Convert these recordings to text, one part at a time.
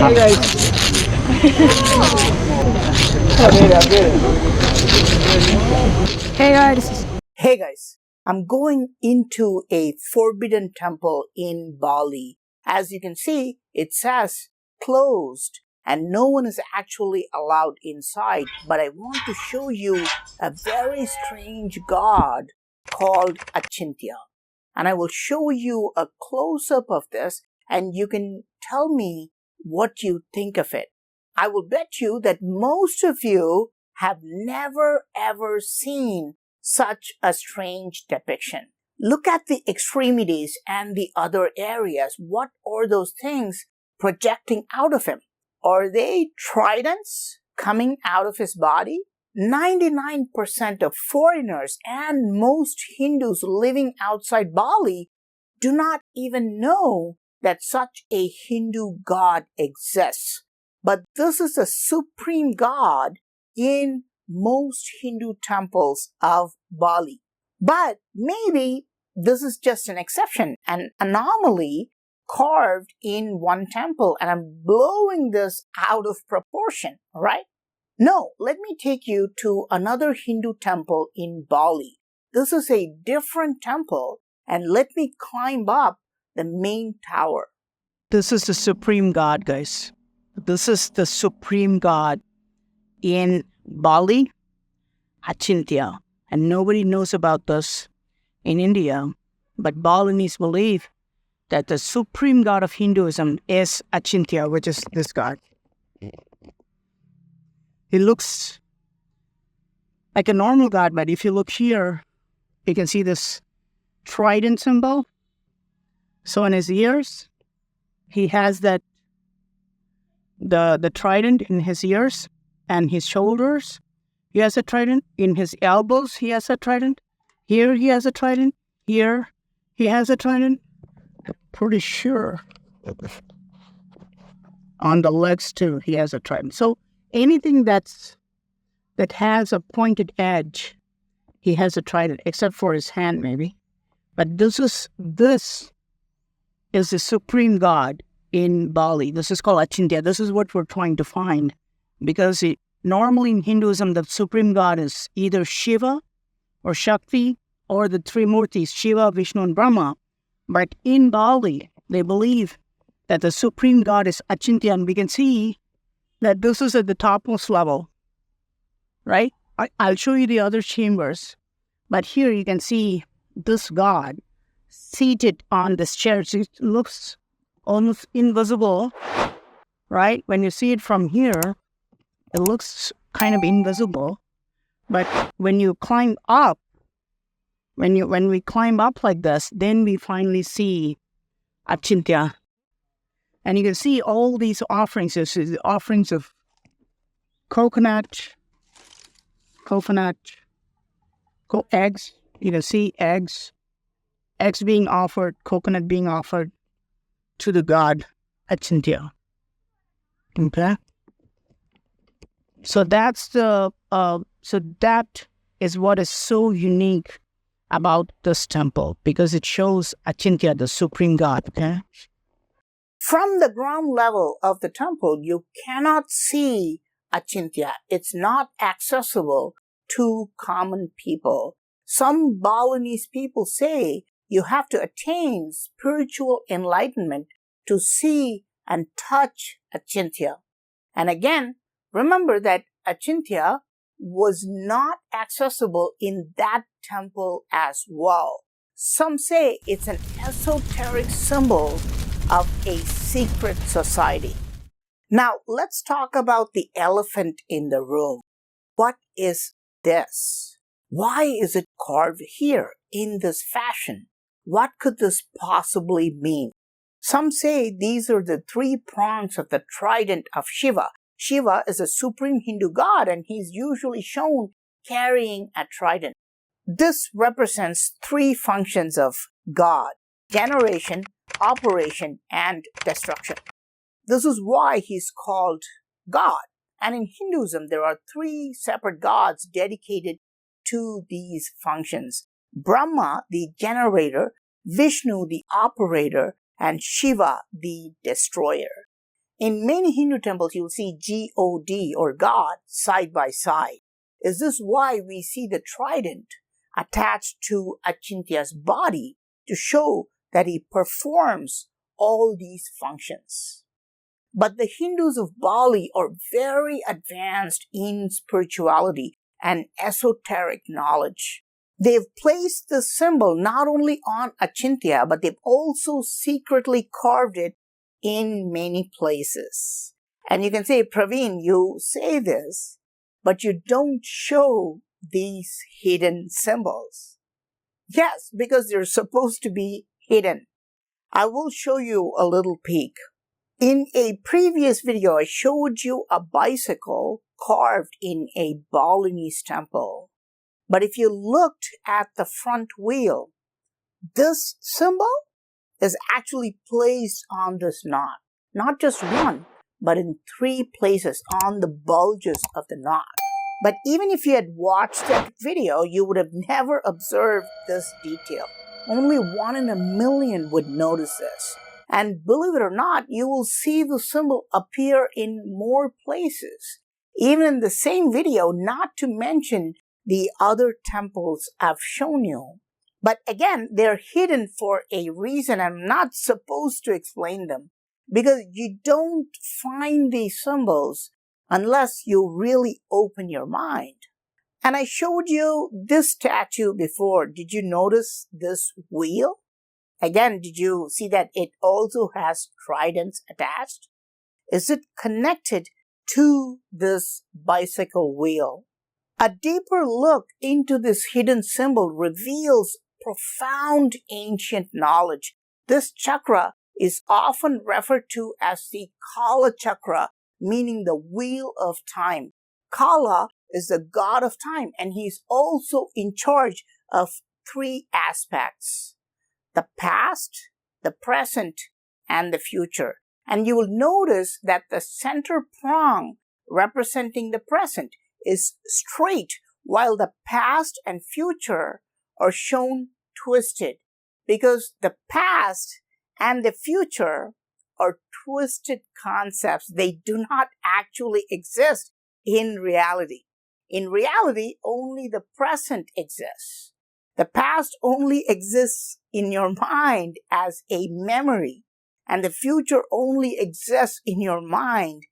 Hey guys. Hey guys. Hey guys. I'm going into a forbidden temple in Bali. As you can see, it says closed and no one is actually allowed inside. But I want to show you a very strange god called Achintya. And I will show you a close-up of this and you can tell me what you think of it. I will bet you that most of you have never ever seen such a strange depiction. Look at the extremities and the other areas. What are those things projecting out of him? Are they tridents coming out of his body? 99% of foreigners and most Hindus living outside Bali do not even know that such a Hindu god exists. But this is a supreme god in most Hindu temples of Bali. But maybe this is just an exception, an anomaly carved in one temple, and I'm blowing this out of proportion, right? No, let me take you to another Hindu temple in Bali. This is a different temple, and let me climb up the main tower. This is the supreme god, guys. This is the supreme god in Bali, Achintya. And nobody knows about this in India. But Balinese believe that the supreme god of Hinduism is Achintya, which is this god. He looks like a normal god, but if you look here, you can see this trident symbol. So in his ears, he has that the trident in his ears and his shoulders. He has a trident. In his elbows, he has a trident. Here, he has a trident. Here, he has a trident. Pretty sure. On the legs, too, he has a trident. So anything that has a pointed edge, he has a trident, except for his hand, maybe. But this is the supreme god in Bali. This is called Achintya. This is what we're trying to find. Because normally in Hinduism, the supreme god is either Shiva or Shakti or the three Murtis, Shiva, Vishnu, and Brahma. But in Bali, they believe that the supreme god is Achintya. And we can see that this is at the topmost level, right? I'll show you the other chambers. But here you can see this god seated on this chair. It looks almost invisible, right? When you see it from here, it looks kind of invisible. But when you climb up, when we climb up like this, then we finally see Achintya. And you can see all these offerings. This is the offerings of coconut, eggs. You can see eggs being offered, coconut being offered to the god Achintya. Okay? So that is what is so unique about this temple, because it shows Achintya, the supreme god. Okay? From the ground level of the temple, you cannot see Achintya. It's not accessible to common people. Some Balinese people say you have to attain spiritual enlightenment to see and touch Achintya. And again, remember that Achintya was not accessible in that temple as well. Some say it's an esoteric symbol of a secret society. Now, let's talk about the elephant in the room. What is this? Why is it carved here in this fashion? What could this possibly mean? Some say these are the three prongs of the trident of Shiva. Shiva is a supreme Hindu god and he's usually shown carrying a trident. This represents three functions of God: generation, operation, and destruction. This is why he's called God. And in Hinduism, there are three separate gods dedicated to these functions: Brahma, the generator, Vishnu, the operator, and Shiva, the destroyer. In many Hindu temples, you'll see God or God side by side. Is this why we see the trident attached to Achintya's body to show that he performs all these functions? But the Hindus of Bali are very advanced in spirituality and esoteric knowledge. They've placed the symbol not only on Achintya, but they've also secretly carved it in many places. And you can say, Praveen, you say this, but you don't show these hidden symbols. Yes, because they're supposed to be hidden. I will show you a little peek. In a previous video, I showed you a bicycle carved in a Balinese temple. But if you looked at the front wheel, this symbol is actually placed on this knot. Not just one, but in 3 places on the bulges of the knot. But even if you had watched that video, you would have never observed this detail. Only 1 in a million would notice this. And believe it or not, you will see the symbol appear in more places, even in the same video, not to mention the other temples I've shown you. But again, they're hidden for a reason. I'm not supposed to explain them because you don't find these symbols unless you really open your mind. And I showed you this statue before. Did you notice this wheel? Again, did you see that it also has tridents attached? Is it connected to this bicycle wheel? A deeper look into this hidden symbol reveals profound ancient knowledge. This chakra is often referred to as the Kala chakra, meaning the wheel of time. Kala is the god of time, and he's also in charge of 3 aspects: the past, the present, and the future. And you will notice that the center prong representing the present is straight, while the past and future are shown twisted, because the past and the future are twisted concepts. They do not actually exist in reality. In reality, only the present exists. The past only exists in your mind as a memory, and the future only exists in your mind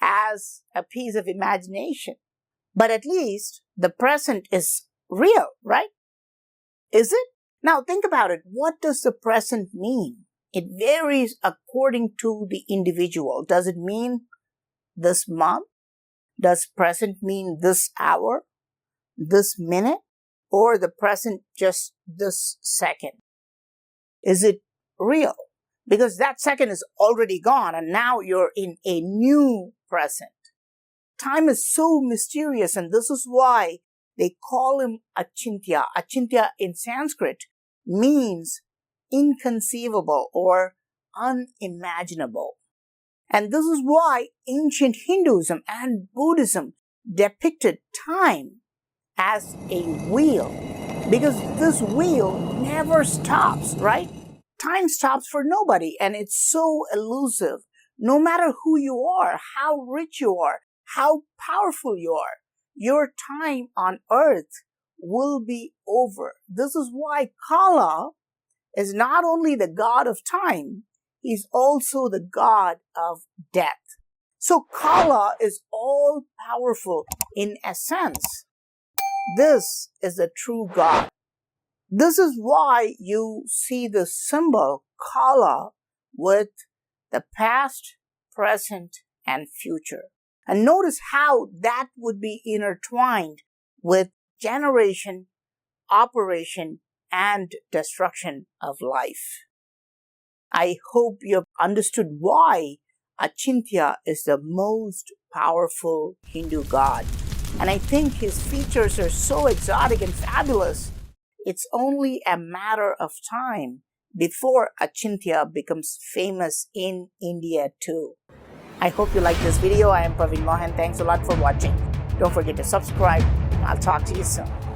as a piece of imagination. But at least the present is real, right? Is it? Now think about it. What does the present mean? It varies according to the individual. Does it mean this month? Does present mean this hour, this minute, or the present just this second? Is it real? Because that second is already gone and now you're in a new present. Time is so mysterious, and this is why they call him Achintya. Achintya in Sanskrit means inconceivable or unimaginable. And this is why ancient Hinduism and Buddhism depicted time as a wheel, because this wheel never stops, right? Time stops for nobody, and it's so elusive. No matter who you are, how rich you are, how powerful you are, your time on earth will be over. This is why Kala is not only the god of time, he's also the god of death. So Kala is all powerful in essence. This is the true God. This is why you see the symbol Kala with the past, present, and future. And notice how that would be intertwined with generation, operation, and destruction of life. I hope you have understood why Achintya is the most powerful Hindu god. And I think his features are so exotic and fabulous, it's only a matter of time before Achintya becomes famous in India too. I hope you like this video. I am PraveenMohan. Thanks a lot for watching. Don't forget to subscribe. I'll talk to you soon.